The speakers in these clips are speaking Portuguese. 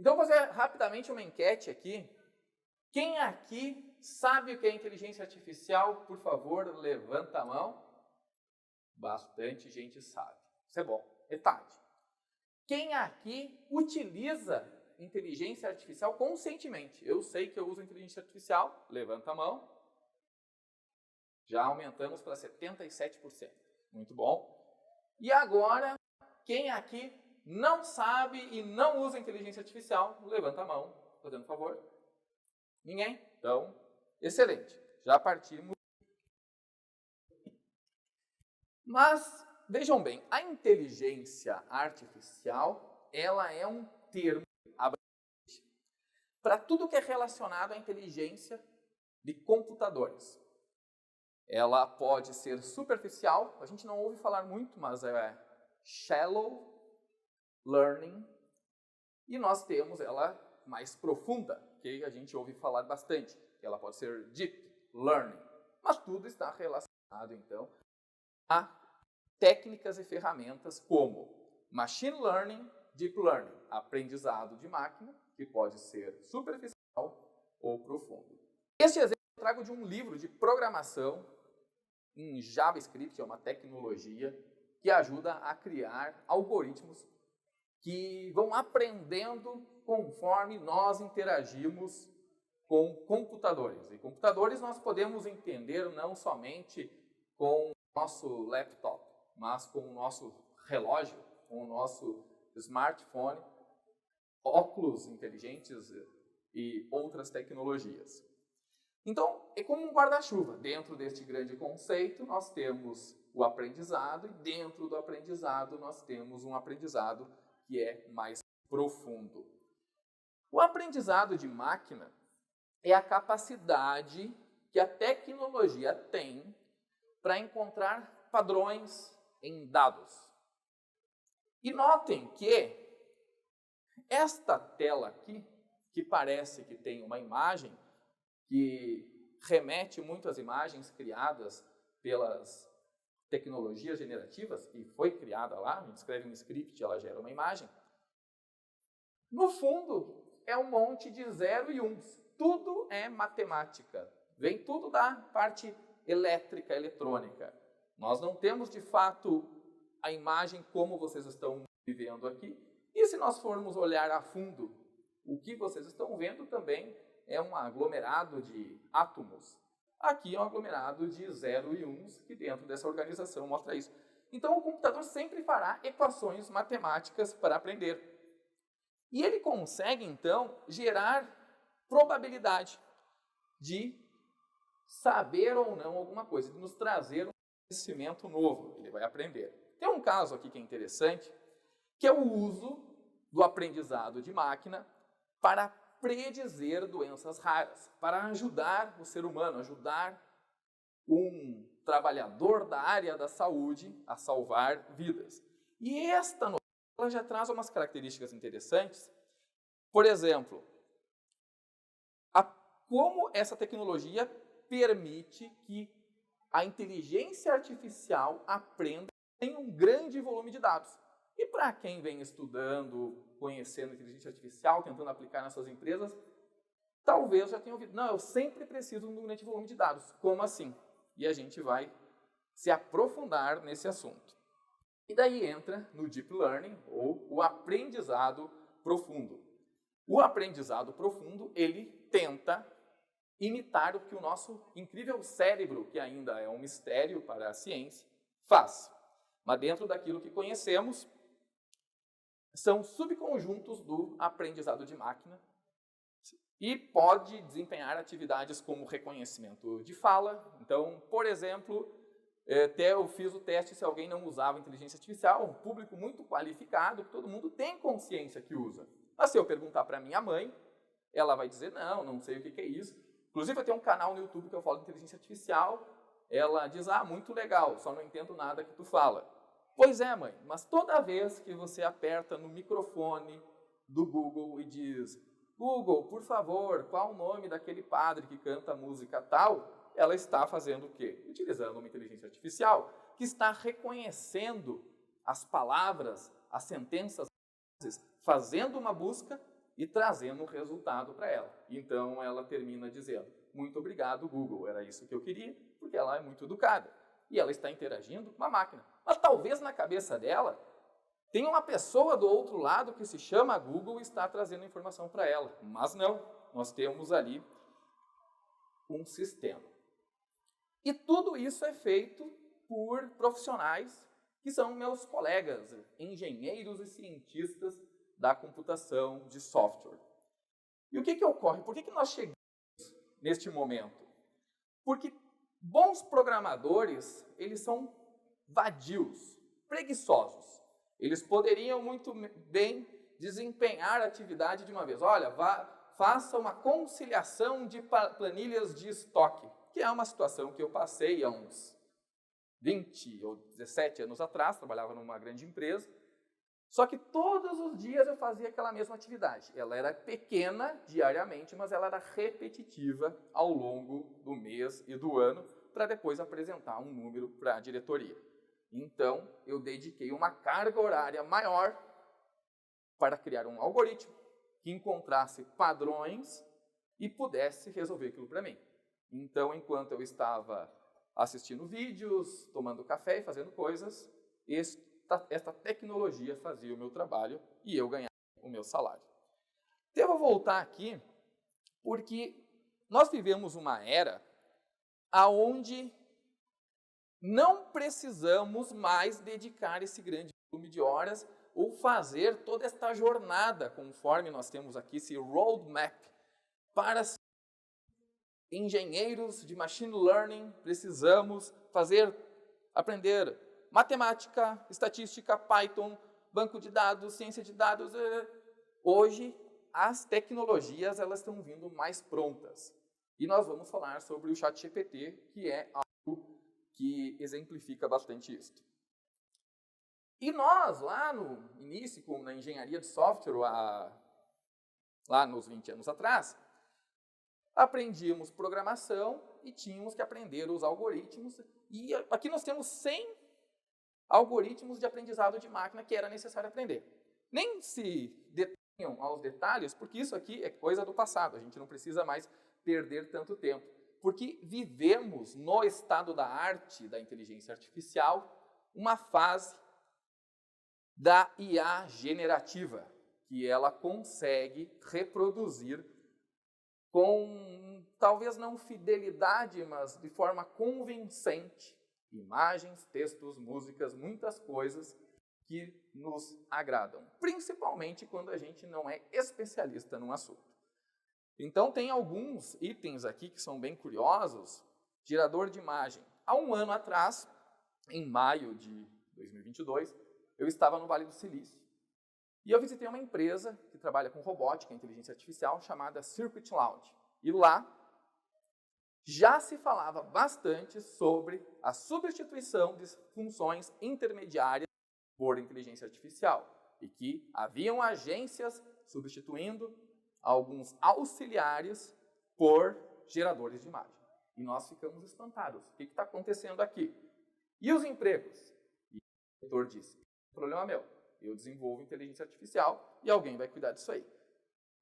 Então, vou fazer rapidamente uma enquete aqui. Quem aqui sabe o que é inteligência artificial? Por favor, levanta a mão. Bastante gente sabe. Isso é bom. Metade. Quem aqui utiliza inteligência artificial conscientemente? Eu sei que eu uso inteligência artificial. Levanta a mão. Já aumentamos para 77%. Muito bom. E agora, quem aqui não sabe e não usa inteligência artificial? Levanta a mão, fazendo um favor. Ninguém? Então, excelente. Já partimos. Mas, vejam bem, a inteligência artificial, ela é um termo abrangente para tudo que é relacionado à inteligência de computadores. Ela pode ser superficial, a gente não ouve falar muito, mas é shallow learning. E nós temos ela mais profunda, que a gente ouve falar bastante. Ela pode ser deep learning. Mas tudo está relacionado, então, a técnicas e ferramentas como machine learning, deep learning, aprendizado de máquina, que pode ser superficial ou profundo. Este exemplo eu trago de um livro de programação em JavaScript, é uma tecnologia que ajuda a criar algoritmos que vão aprendendo conforme nós interagimos com computadores. E computadores nós podemos entender não somente com o nosso laptop, mas com o nosso relógio, com o nosso smartphone, óculos inteligentes e outras tecnologias. Então, é como um guarda-chuva. Dentro deste grande conceito, nós temos o aprendizado e dentro do aprendizado nós temos um aprendizado que é mais profundo. O aprendizado de máquina é a capacidade que a tecnologia tem para encontrar padrões em dados. E notem que esta tela aqui, que parece que tem uma imagem, que remete muito às imagens criadas pelas tecnologias generativas, e foi criada lá, a gente escreve um script, ela gera uma imagem. No fundo, é um monte de 0 e 1. Tudo é matemática. Vem tudo da parte elétrica, eletrônica. Nós não temos, de fato, a imagem como vocês estão vivendo aqui. E se nós formos olhar a fundo, o que vocês estão vendo também é um aglomerado de átomos. Aqui é um aglomerado de 0 e 1, que dentro dessa organização mostra isso. Então, o computador sempre fará equações matemáticas para aprender. E ele consegue, então, gerar probabilidade de saber ou não alguma coisa, de nos trazer um conhecimento novo. Ele vai aprender. Tem um caso aqui que é interessante, que é o uso do aprendizado de máquina para predizer doenças raras, para ajudar o ser humano, ajudar um trabalhador da área da saúde a salvar vidas. E esta notícia ela já traz umas características interessantes. Por exemplo, como essa tecnologia permite que a inteligência artificial aprenda em um grande volume de dados. E para quem vem estudando, conhecendo a inteligência artificial, tentando aplicar nas suas empresas, talvez já tenha ouvido, não, eu sempre preciso de um grande volume de dados. Como assim? E a gente vai se aprofundar nesse assunto. E daí entra no Deep Learning, ou o aprendizado profundo. O aprendizado profundo, ele tenta imitar o que o nosso incrível cérebro, que ainda é um mistério para a ciência, faz. Mas dentro daquilo que conhecemos, são subconjuntos do aprendizado de máquina e pode desempenhar atividades como reconhecimento de fala. Então, por exemplo, até eu fiz o teste se alguém não usava inteligência artificial, um público muito qualificado, que todo mundo tem consciência que usa. Mas se eu perguntar para minha mãe, ela vai dizer, não sei o que é isso. Inclusive, eu tenho um canal no YouTube que eu falo de inteligência artificial, ela diz, muito legal, só não entendo nada que tu fala. Pois é, mãe, mas toda vez que você aperta no microfone do Google e diz, Google, por favor, qual o nome daquele padre que canta a música tal? Ela está fazendo o quê? Utilizando uma inteligência artificial que está reconhecendo as palavras, as sentenças, fazendo uma busca e trazendo um resultado para ela. Então, ela termina dizendo, muito obrigado, Google, era isso que eu queria, porque ela é muito educada. E ela está interagindo com a máquina. Mas talvez na cabeça dela, tem uma pessoa do outro lado que se chama Google e está trazendo informação para ela. Mas não, nós temos ali um sistema. E tudo isso é feito por profissionais que são meus colegas, engenheiros e cientistas da computação de software. E o que ocorre? Por que nós chegamos neste momento? Porque bons programadores, eles são vadios, preguiçosos. Eles poderiam muito bem desempenhar a atividade de uma vez. Olha, faça uma conciliação de planilhas de estoque, que é uma situação que eu passei há uns 20 ou 17 anos atrás, trabalhava numa grande empresa, só que todos os dias eu fazia aquela mesma atividade. Ela era pequena diariamente, mas ela era repetitiva ao longo do mês e do ano, para depois apresentar um número para a diretoria. Então, eu dediquei uma carga horária maior para criar um algoritmo que encontrasse padrões e pudesse resolver aquilo para mim. Então, enquanto eu estava assistindo vídeos, tomando café e fazendo coisas, esta tecnologia fazia o meu trabalho e eu ganhava o meu salário. Então, eu vou voltar aqui porque nós vivemos uma era onde não precisamos mais dedicar esse grande volume de horas ou fazer toda esta jornada, conforme nós temos aqui esse roadmap, para ser engenheiros de machine learning, precisamos aprender matemática, estatística, Python, banco de dados, ciência de dados. Hoje, as tecnologias elas estão vindo mais prontas. E nós vamos falar sobre o ChatGPT, que é algo que exemplifica bastante isso. E nós, lá no início, como na engenharia de software, lá nos 20 anos atrás, aprendíamos programação e tínhamos que aprender os algoritmos. E aqui nós temos 100 algoritmos de aprendizado de máquina que era necessário aprender. Nem se detenham aos detalhes, porque isso aqui é coisa do passado. A gente não precisa mais perder tanto tempo. Porque vivemos no estado da arte da inteligência artificial uma fase da IA generativa, que ela consegue reproduzir com, talvez não fidelidade, mas de forma convincente, imagens, textos, músicas, muitas coisas que nos agradam, principalmente quando a gente não é especialista num assunto. Então, tem alguns itens aqui que são bem curiosos. Gerador de imagem. Há um ano atrás, em maio de 2022, eu estava no Vale do Silício. E eu visitei uma empresa que trabalha com robótica e inteligência artificial chamada Circuit Lounge. E lá já se falava bastante sobre a substituição de funções intermediárias por inteligência artificial. E que haviam agências substituindo alguns auxiliares por geradores de imagem. E nós ficamos espantados. O que está acontecendo aqui? E os empregos? E o diretor disse, problema meu. Eu desenvolvo inteligência artificial e alguém vai cuidar disso aí.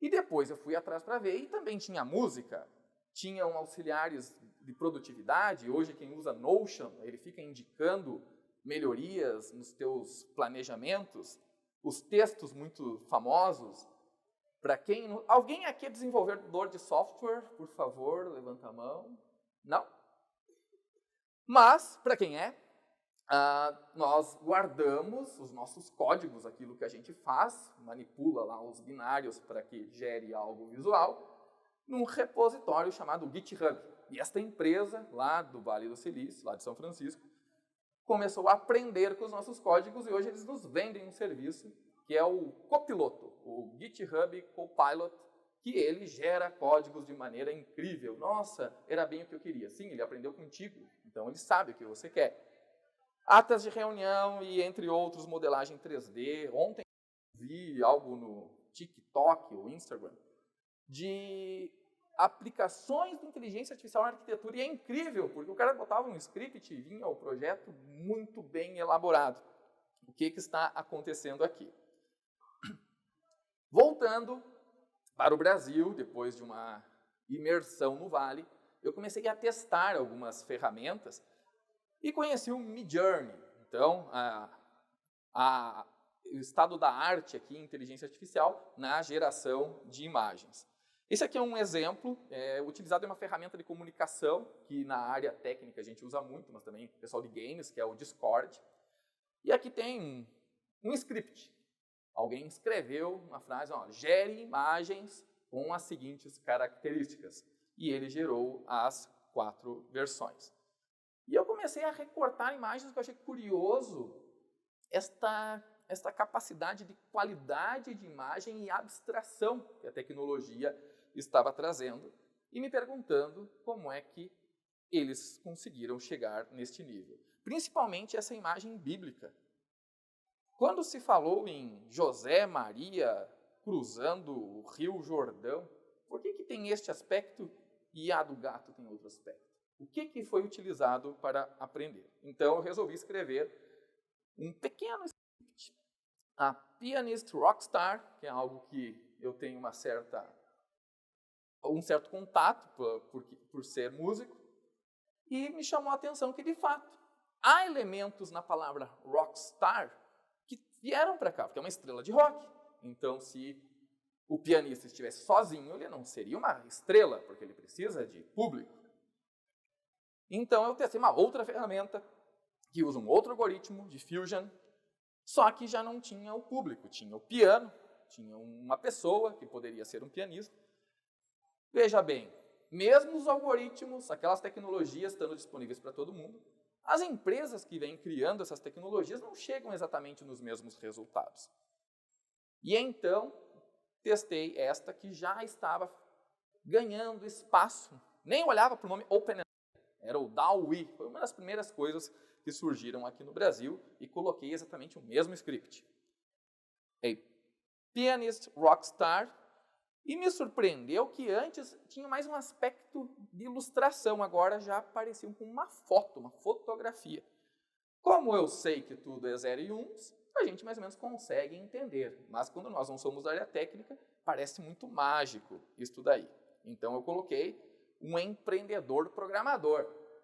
E depois eu fui atrás para ver e também tinha música, tinham auxiliares de produtividade. Hoje quem usa Notion, ele fica indicando melhorias nos teus planejamentos, os textos muito famosos. Para quem... Alguém aqui é desenvolvedor de software? Por favor, levanta a mão. Não? Mas, para quem é, nós guardamos os nossos códigos, aquilo que a gente faz, manipula lá os binários para que gere algo visual, num repositório chamado GitHub. E esta empresa, lá do Vale do Silício, lá de São Francisco, começou a aprender com os nossos códigos e hoje eles nos vendem um serviço que é o Copiloto, o GitHub Copilot, que ele gera códigos de maneira incrível. Nossa, era bem o que eu queria. Sim, ele aprendeu contigo, então ele sabe o que você quer. Atas de reunião e, entre outros, modelagem 3D. Ontem vi algo no TikTok ou Instagram de aplicações de inteligência artificial na arquitetura. E é incrível, porque o cara botava um script e vinha o projeto muito bem elaborado. O que está acontecendo aqui? Voltando para o Brasil, depois de uma imersão no Vale, eu comecei a testar algumas ferramentas e conheci o Midjourney. Então, o estado da arte aqui em inteligência artificial na geração de imagens. Esse aqui é um exemplo utilizado em uma ferramenta de comunicação que na área técnica a gente usa muito, mas também o pessoal de games, que é o Discord. E aqui tem um script. Alguém escreveu uma frase, gere imagens com as seguintes características. E ele gerou as 4 versões. E eu comecei a recortar imagens, que eu achei curioso, esta capacidade de qualidade de imagem e abstração que a tecnologia estava trazendo, e me perguntando como é que eles conseguiram chegar neste nível. Principalmente essa imagem bíblica. Quando se falou em José Maria cruzando o Rio Jordão, por que tem este aspecto e a do gato tem outro aspecto? O que foi utilizado para aprender? Então eu resolvi escrever um pequeno script, a Pianist Rockstar, que é algo que eu tenho um certo contato por ser músico, e me chamou a atenção que, de fato, há elementos na palavra rockstar que vieram para cá, porque é uma estrela de rock. Então, se o pianista estivesse sozinho, ele não seria uma estrela, porque ele precisa de público. Então, eu testei uma outra ferramenta que usa um outro algoritmo de Fusion, só que já não tinha o público, tinha o piano, tinha uma pessoa que poderia ser um pianista. Veja bem, mesmo os algoritmos, aquelas tecnologias estando disponíveis para todo mundo, as empresas que vêm criando essas tecnologias não chegam exatamente nos mesmos resultados. E então, testei esta que já estava ganhando espaço. Nem olhava para o nome OpenAI, era o DALL-E. Foi uma das primeiras coisas que surgiram aqui no Brasil e coloquei exatamente o mesmo script. A Pianist Rockstar. E me surpreendeu que antes tinha mais um aspecto de ilustração, agora já apareciam com uma foto, uma fotografia. Como eu sei que tudo é 0 e 1, a gente mais ou menos consegue entender. Mas quando nós não somos da área técnica, parece muito mágico isso daí. Então eu coloquei um empreendedor programador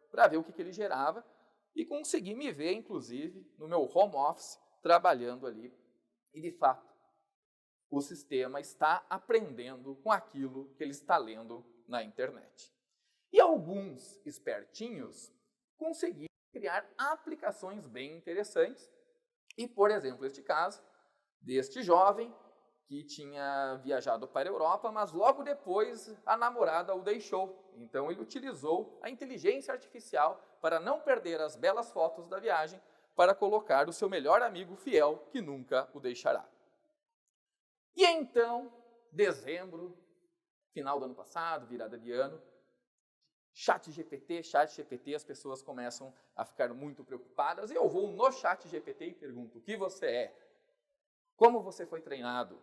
para ver o que ele gerava e consegui me ver, inclusive, no meu home office, trabalhando ali. E, de fato, o sistema está aprendendo com aquilo que ele está lendo na internet. E alguns espertinhos conseguiram criar aplicações bem interessantes. E, por exemplo, este caso deste jovem que tinha viajado para a Europa, mas logo depois a namorada o deixou. Então ele utilizou a inteligência artificial para não perder as belas fotos da viagem, para colocar o seu melhor amigo fiel que nunca o deixará. E então, dezembro, final do ano passado, virada de ano, ChatGPT, as pessoas começam a ficar muito preocupadas. E eu vou no ChatGPT e pergunto: o que você é? Como você foi treinado?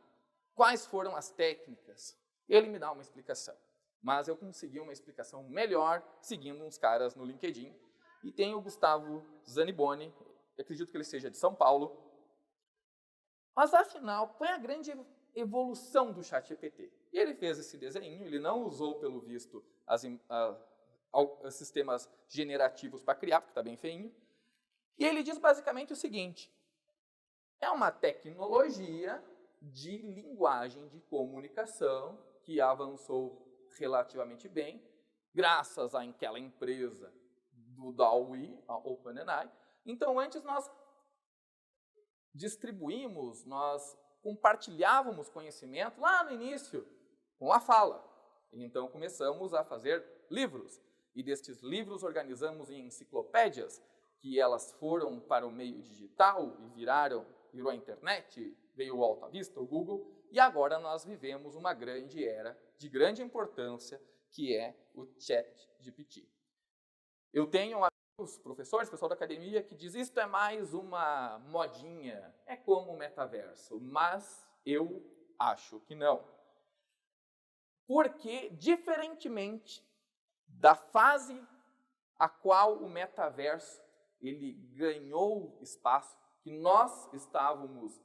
Quais foram as técnicas? Ele me dá uma explicação. Mas eu consegui uma explicação melhor seguindo uns caras no LinkedIn. E tem o Gustavo Zaniboni, acredito que ele seja de São Paulo. Mas afinal, qual é a grande evolução do ChatGPT? Ele fez esse desenho, ele não usou, pelo visto, os sistemas generativos para criar, porque está bem feinho. E ele diz basicamente o seguinte: é uma tecnologia de linguagem de comunicação que avançou relativamente bem, graças àquela empresa do DALL-E, a OpenAI. Então, antes nós distribuímos, nós compartilhávamos conhecimento lá no início com a fala. Então, começamos a fazer livros. E destes livros organizamos em enciclopédias, que elas foram para o meio digital e virou a internet, veio o Alta Vista, o Google, e agora nós vivemos uma grande era de grande importância, que é o ChatGPT. Eu tenho amigos, professores, pessoal da academia, que diz: isto é mais uma modinha, é como o metaverso, mas eu acho que não. Porque, diferentemente da fase a qual o metaverso ele ganhou espaço, que nós estávamos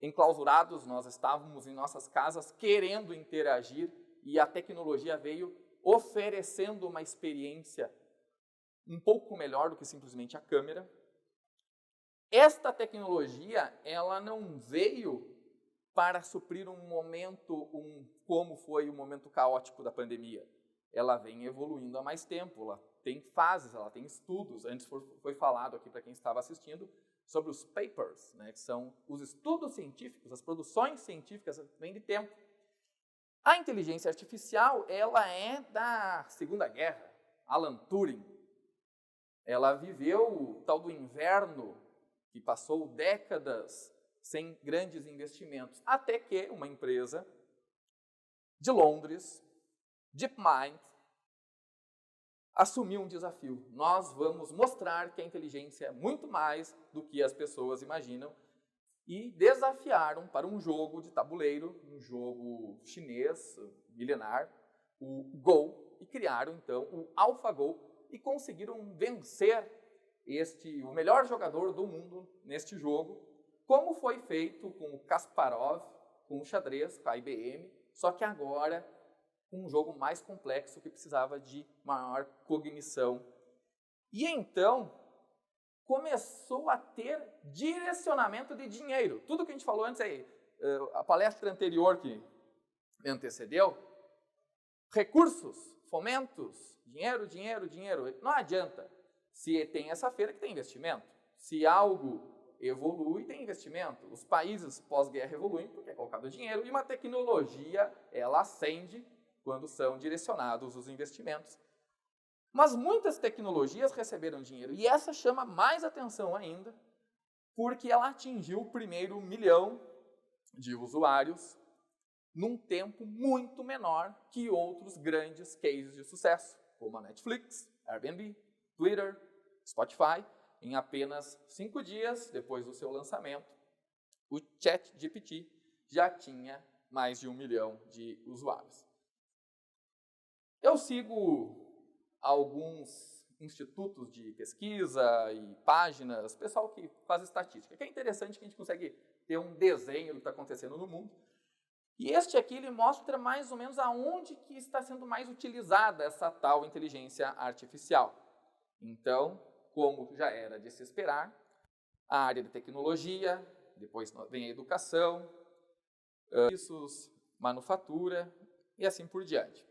enclausurados, nós estávamos em nossas casas querendo interagir e a tecnologia veio oferecendo uma experiência um pouco melhor do que simplesmente a câmera. Esta tecnologia, ela não veio para suprir um momento, como foi o momento caótico da pandemia. Ela vem evoluindo há mais tempo, ela tem fases, ela tem estudos. Antes foi falado aqui para quem estava assistindo sobre os papers, né, que são os estudos científicos, as produções científicas, vem de tempo. A inteligência artificial, ela é da Segunda Guerra, Alan Turing. Ela viveu o tal do inverno, que passou décadas sem grandes investimentos, até que uma empresa de Londres, DeepMind, assumiu um desafio. Nós vamos mostrar que a inteligência é muito mais do que as pessoas imaginam e desafiaram para um jogo de tabuleiro, um jogo chinês, milenar, o Go, e criaram então o AlphaGo e conseguiram vencer o melhor jogador do mundo neste jogo, como foi feito com o Kasparov, com o xadrez, com a IBM, só que agora um jogo mais complexo que precisava de maior cognição. E então começou a ter direcionamento de dinheiro. Tudo que a gente falou antes aí, a palestra anterior que me antecedeu, recursos, fomentos, dinheiro, dinheiro, dinheiro, não adianta. Se tem essa feira que tem investimento, se algo evolui, tem investimento. Os países pós-guerra evoluem porque é colocado dinheiro e uma tecnologia, ela ascende quando são direcionados os investimentos. Mas muitas tecnologias receberam dinheiro e essa chama mais atenção ainda porque ela atingiu o primeiro 1 milhão de usuários num tempo muito menor que outros grandes cases de sucesso, como a Netflix, Airbnb, Twitter, Spotify. Em apenas 5 dias depois do seu lançamento, o ChatGPT já tinha mais de 1 milhão de usuários. Eu sigo alguns institutos de pesquisa e páginas, pessoal que faz estatística, que é interessante que a gente consegue ter um desenho do que está acontecendo no mundo. E este aqui ele mostra mais ou menos aonde que está sendo mais utilizada essa tal inteligência artificial. Então, como já era de se esperar, a área de tecnologia, depois vem a educação, serviços, manufatura e assim por diante.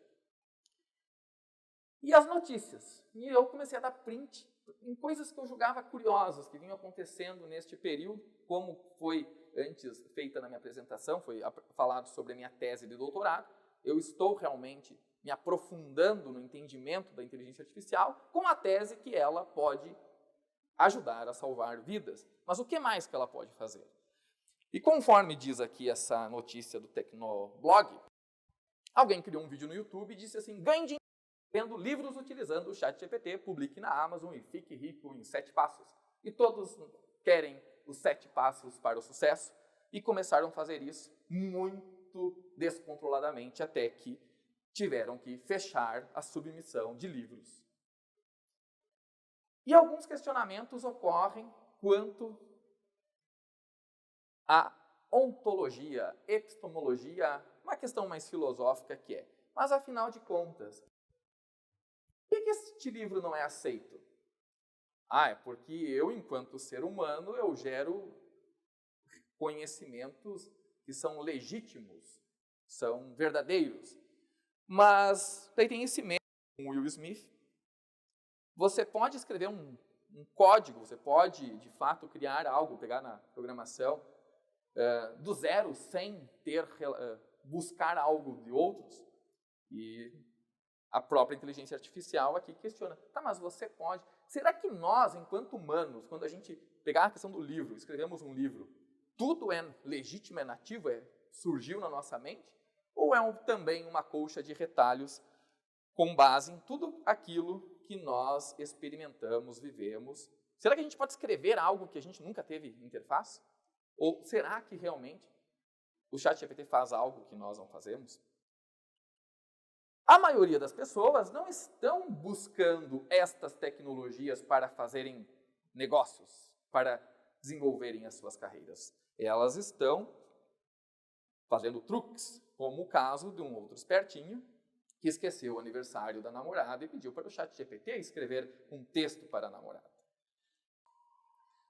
E as notícias. E eu comecei a dar print em coisas que eu julgava curiosas, que vinham acontecendo neste período, como foi antes feita na minha apresentação, foi falado sobre a minha tese de doutorado. Eu estou realmente me aprofundando no entendimento da inteligência artificial com a tese que ela pode ajudar a salvar vidas. Mas o que mais que ela pode fazer? E conforme diz aqui essa notícia do Tecnoblog, alguém criou um vídeo no YouTube e disse assim: ganhe dinheiro vendo livros utilizando o ChatGPT, publique na Amazon e fique rico em 7 passos. E todos querem os 7 passos para o sucesso e começaram a fazer isso muito descontroladamente até que tiveram que fechar a submissão de livros. E alguns questionamentos ocorrem quanto à ontologia, epistemologia, uma questão mais filosófica que é, mas afinal de contas, por que este livro não é aceito? É porque eu, enquanto ser humano, eu gero conhecimentos que são legítimos, são verdadeiros. Mas daí tem esse mesmo, o Will Smith. Você pode escrever um código, você pode, de fato, criar algo, pegar na programação do zero, sem buscar algo de outros. E a própria inteligência artificial aqui questiona, tá, mas você pode. Será que nós, enquanto humanos, quando a gente pegar a questão do livro, escrevemos um livro, tudo é legítimo, é nativo, surgiu na nossa mente? Ou é também uma colcha de retalhos com base em tudo aquilo que nós experimentamos, vivemos? Será que a gente pode escrever algo que a gente nunca teve interface? Ou será que realmente o ChatGPT faz algo que nós não fazemos? A maioria das pessoas não estão buscando estas tecnologias para fazerem negócios, para desenvolverem as suas carreiras. Elas estão fazendo truques, como o caso de um outro espertinho que esqueceu o aniversário da namorada e pediu para o ChatGPT escrever um texto para a namorada.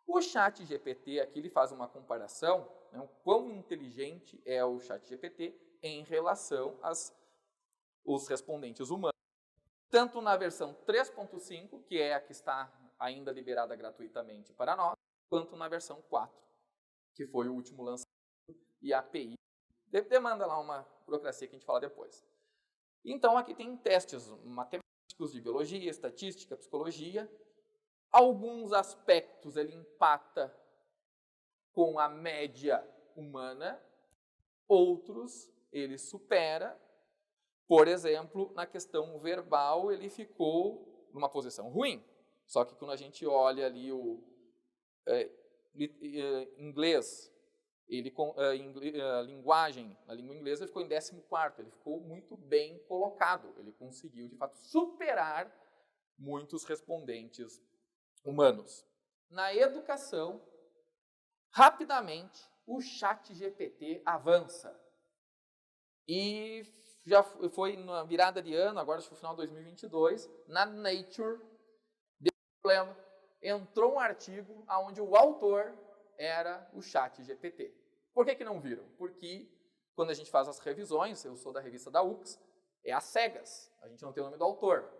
O ChatGPT aqui ele faz uma comparação, né, o quão inteligente é o ChatGPT em relação aos respondentes humanos. Tanto na versão 3.5, que é a que está ainda liberada gratuitamente para nós, quanto na versão 4, que foi o último lançamento, e a API demanda lá uma burocracia que a gente fala depois. Então, aqui tem testes matemáticos de biologia, estatística, psicologia. Alguns aspectos ele empata com a média humana, outros ele supera. Por exemplo, na questão verbal, ele ficou numa posição ruim. Só que quando a gente olha ali o inglês, a língua inglesa, ele ficou em 14º, ele ficou muito bem colocado, ele conseguiu, de fato, superar muitos respondentes humanos. Na educação, rapidamente, o ChatGPT avança. E já foi na virada de ano, agora acho que no final de 2022, na Nature, deu problema. Entrou um artigo onde o autor era o ChatGPT. Por que não viram? Porque quando a gente faz as revisões, eu sou da revista da UX, é às cegas, a gente não tem o nome do autor.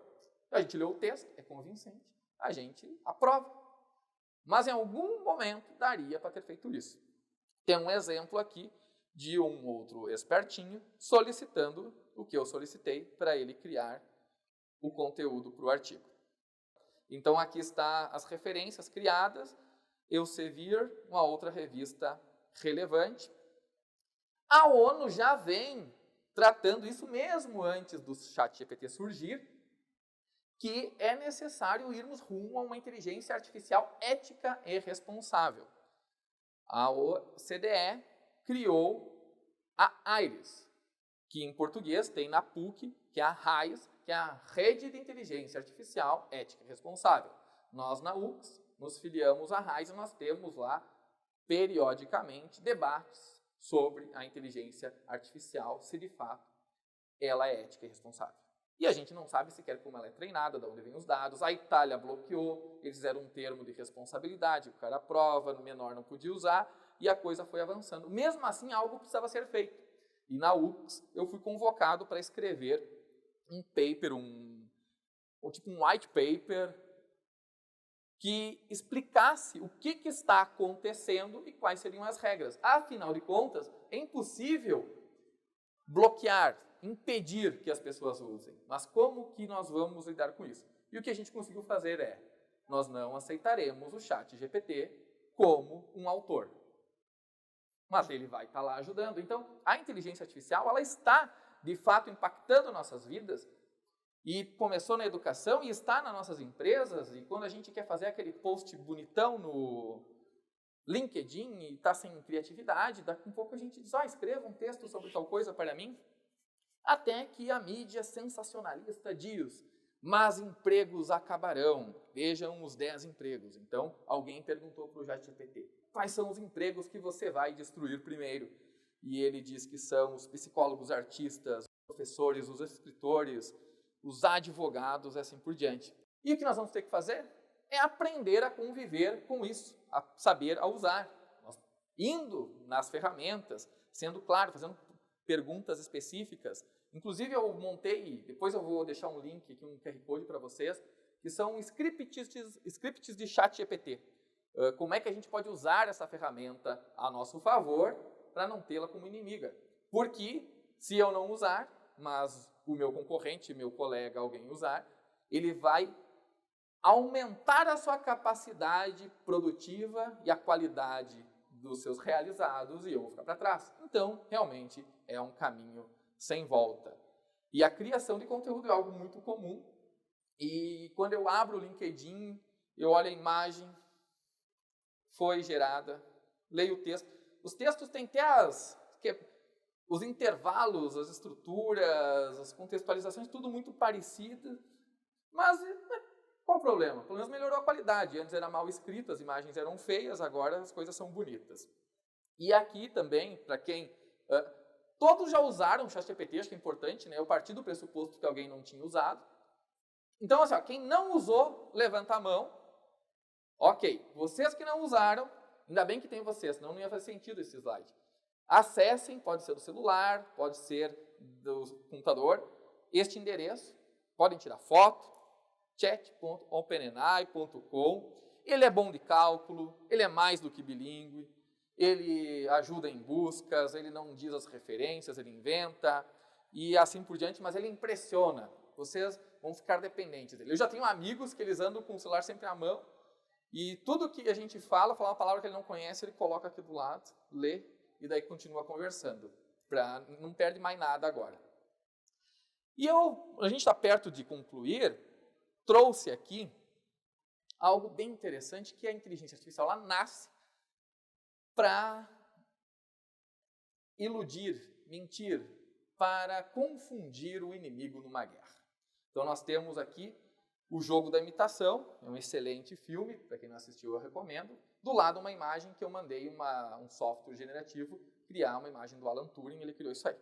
A gente lê o texto, é convincente, a gente aprova. Mas em algum momento daria para ter feito isso. Tem um exemplo aqui de um outro espertinho solicitando o que eu solicitei para ele criar o conteúdo para o artigo. Então aqui está as referências criadas, Elsevier, uma outra revista relevante. A ONU já vem tratando isso mesmo antes do ChatGPT surgir, que é necessário irmos rumo a uma inteligência artificial ética e responsável. A OCDE criou a IRIS, que em português tem na PUC, que é a RAIS, que é a Rede de Inteligência Artificial Ética e Responsável. Nós, na UX, nos filiamos à RAIS e nós temos lá, periodicamente, debates sobre a inteligência artificial, se de fato ela é ética e responsável. E a gente não sabe sequer como ela é treinada, de onde vêm os dados. A Itália bloqueou, eles fizeram um termo de responsabilidade, o cara aprova, no menor não podia usar, e a coisa foi avançando. Mesmo assim, algo precisava ser feito. E na UX, eu fui convocado para escrever um paper, tipo um white paper, que explicasse o que está acontecendo e quais seriam as regras. Afinal de contas, é impossível bloquear, impedir que as pessoas usem. Mas como que nós vamos lidar com isso? E o que a gente conseguiu fazer é, nós não aceitaremos o ChatGPT como um autor. Mas ele vai estar lá ajudando. Então, a inteligência artificial, ela está, de fato, impactando nossas vidas. E começou na educação e está nas nossas empresas. E quando a gente quer fazer aquele post bonitão no LinkedIn e está sem criatividade, daqui a pouco a gente diz, escreva um texto sobre tal coisa para mim. Até que a mídia sensacionalista diz, mas empregos acabarão, vejam os 10 empregos. Então, alguém perguntou para o ChatGPT, quais são os empregos que você vai destruir primeiro? E ele diz que são os psicólogos, artistas, os professores, os escritores, os advogados e assim por diante. E o que nós vamos ter que fazer? É aprender a conviver com isso, a saber a usar. Nós, indo nas ferramentas, sendo claro, fazendo perguntas específicas. Inclusive eu montei, depois eu vou deixar um link aqui, um QR Code para vocês, que são scripts de ChatGPT. Como é que a gente pode usar essa ferramenta a nosso favor para não tê-la como inimiga. Porque se eu não usar, mas o meu concorrente, meu colega, alguém usar, ele vai aumentar a sua capacidade produtiva e a qualidade dos seus realizados e eu vou ficar para trás. Então, realmente, é um caminho sem volta. E a criação de conteúdo é algo muito comum. E quando eu abro o LinkedIn, eu olho a imagem, foi gerada, leio o texto. Os textos têm até os intervalos, as estruturas, as contextualizações, tudo muito parecido. Mas qual o problema? Pelo menos melhorou a qualidade. Antes era mal escrito, as imagens eram feias, agora as coisas são bonitas. E aqui também, para quem... todos já usaram o ChatGPT, acho que é importante, né? Eu parti do pressuposto que alguém não tinha usado. Então, assim, ó, quem não usou, levanta a mão. Ok, vocês que não usaram, ainda bem que tem vocês, senão não ia fazer sentido esse slide. Acessem, pode ser do celular, pode ser do computador, este endereço, podem tirar foto, chat.openai.com. Ele é bom de cálculo, ele é mais do que bilíngue, ele ajuda em buscas, ele não diz as referências, ele inventa e assim por diante, mas ele impressiona. Vocês vão ficar dependentes dele. Eu já tenho amigos que eles andam com o celular sempre à mão e tudo que a gente fala uma palavra que ele não conhece, ele coloca aqui do lado, lê e daí continua conversando. Não perde mais nada agora. E a gente está perto de concluir, trouxe aqui algo bem interessante, que a inteligência artificial ela nasce para iludir, mentir, para confundir o inimigo numa guerra. Então nós temos aqui O Jogo da Imitação, é um excelente filme, para quem não assistiu eu recomendo. Do lado uma imagem que eu mandei um software generativo criar uma imagem do Alan Turing, ele criou isso aí.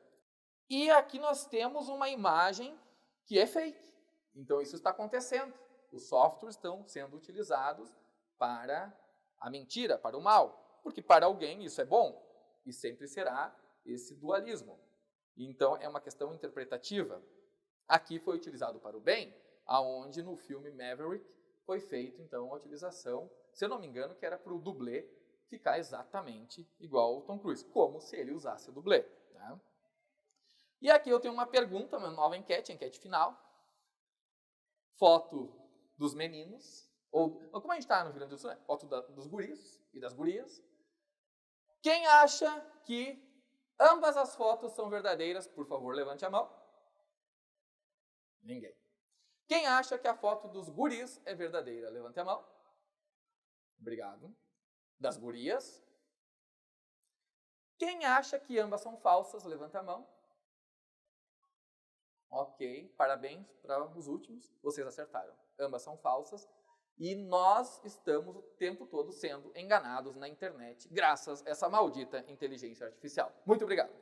E aqui nós temos uma imagem que é fake. Então isso está acontecendo. Os softwares estão sendo utilizados para a mentira, para o mal. Porque para alguém isso é bom e sempre será esse dualismo. Então é uma questão interpretativa. Aqui foi utilizado para o bem, aonde no filme Maverick foi feito então a utilização, se eu não me engano, que era para o dublê ficar exatamente igual ao Tom Cruise, como se ele usasse o dublê. Tá? E aqui eu tenho uma pergunta, uma nova enquete, enquete final. Foto dos meninos, ou como a gente está no Rio Grande do Sul, né? Foto dos guris e das gurias. Quem acha que ambas as fotos são verdadeiras, por favor, levante a mão. Ninguém. Quem acha que a foto dos guris é verdadeira, levante a mão. Obrigado. Das gurias. Quem acha que ambas são falsas, levante a mão. Ok, parabéns para os últimos, vocês acertaram. Ambas são falsas e nós estamos o tempo todo sendo enganados na internet graças a essa maldita inteligência artificial. Muito obrigado.